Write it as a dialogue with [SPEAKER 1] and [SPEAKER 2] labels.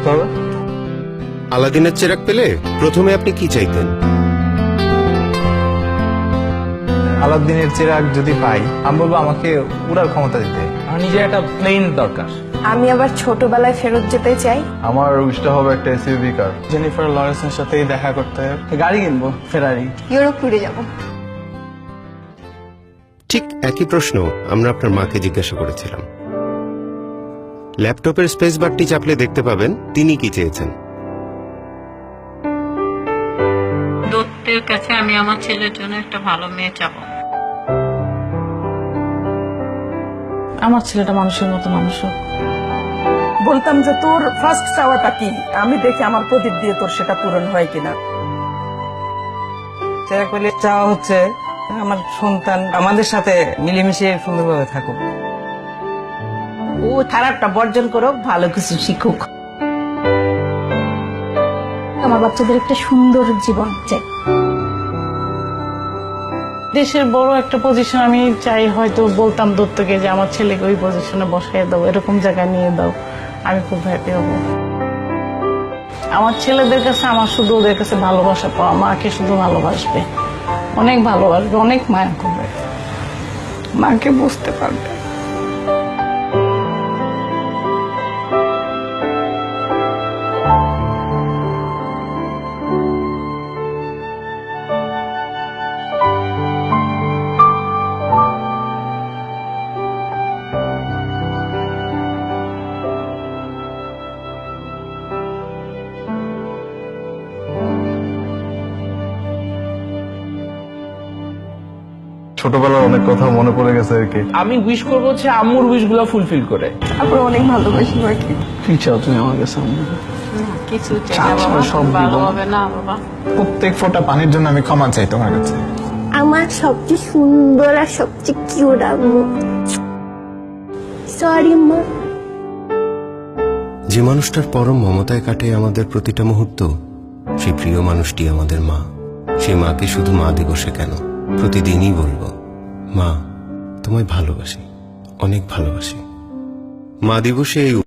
[SPEAKER 1] করতে হবে?
[SPEAKER 2] আলাদিনের চেরাগ পেলে প্রথমে আপনি কি চাইতেন?
[SPEAKER 1] আলাদিনের চিরাগ যদি পাই, আমি বলবো আমাকে উড়ার ক্ষমতা দিতে।
[SPEAKER 3] আমার নিজের একটা প্লেন দরকার।
[SPEAKER 4] আমি আবার ছোটবেলায় ফেরত যেতে চাই।
[SPEAKER 1] আমার উইশটা হবে একটা এসইউভি কার।
[SPEAKER 3] জেনিফার লরেন্সের সাথেই দেখা করতে গাড়ি কিনবো, ফেরারি।
[SPEAKER 4] ইউরোপ ঘুরে যাব।
[SPEAKER 2] ঠিক একই প্রশ্ন আমরা আপনার মাকে জিজ্ঞাসা করেছিলাম। ল্যাপটপের স্পেস বারটি চাপলে দেখতে পাবেন তিনি কি চেয়েছেন।
[SPEAKER 5] দত্তের কাছে আমি আমার ছেলের জন্য একটা ভালো মেয়ে চাবো।
[SPEAKER 6] আমার ছেলেটা মানুষের মতো মানুষ হোক।
[SPEAKER 7] বলতাম যে তোর ফার্স্ট চাওয়াটা কি, আমি দেখি আমার প্রদীপ দিয়ে তোর সেটা পূরণ হয় কিনা।
[SPEAKER 6] চেরাগ পেলে চাওয়া হচ্ছে আমার সন্তান আমাদের সাথে মিলেমিশে সুন্দরভাবে থাকুক।
[SPEAKER 7] ও খারাপটা বর্জন করুক, ভালো কিছু শিখুক।
[SPEAKER 4] আমার বাচ্চাদের একটা সুন্দর জীবন চাই।
[SPEAKER 6] দেশের বড় একটা পজিশন আমি চাই, হয়তো বলতাম দত্তকে যে আমার ছেলেকে ওই পজিশনে বসাই দাও, এরকম জায়গায় নিয়ে দাও, আমি খুব হ্যাপি হব। আমার ছেলেদের কাছে আমার শুধু ওদের কাছে ভালোবাসা পাওয়া, মাকে শুধু ভালোবাসবে, অনেক ভালোবাসবে, অনেক মায়া করবে, মাকে বুঝতে পারবে।
[SPEAKER 1] ছোটবেলার অনেক কথা মনে পড়ে গেছে আর কি।
[SPEAKER 3] আমি উইশ করবো হচ্ছে আম্মুর উইশ গুলো ফুলফিল করে।
[SPEAKER 4] তারপর অনেক ভালোবাসি মাকে।
[SPEAKER 3] কি চাও তুমি আমার কাছে?
[SPEAKER 5] কিছু চাই না বাবা,
[SPEAKER 3] সব
[SPEAKER 5] ভালো
[SPEAKER 3] দিব।
[SPEAKER 5] হবে না বাবা।
[SPEAKER 1] প্রত্যেক ফোঁটা পানির জন্য আমি ক্ষমা চাই তোমার কাছে।
[SPEAKER 4] আমার সবচেয়ে সুন্দর আর সবচেয়ে কিউট আম্মু। সরি মা।
[SPEAKER 2] যে মানুষটার পরম মমতায় কাটে আমাদের প্রতিটা মুহূর্ত, সেই প্রিয় মানুষটি আমাদের মা। সেই মাকে শুধু মা দিবসে কেন, প্রতিদিনই বলবো, মা তোমায় ভালোবাসি, অনেক ভালোবাসি। মা দিবসে এই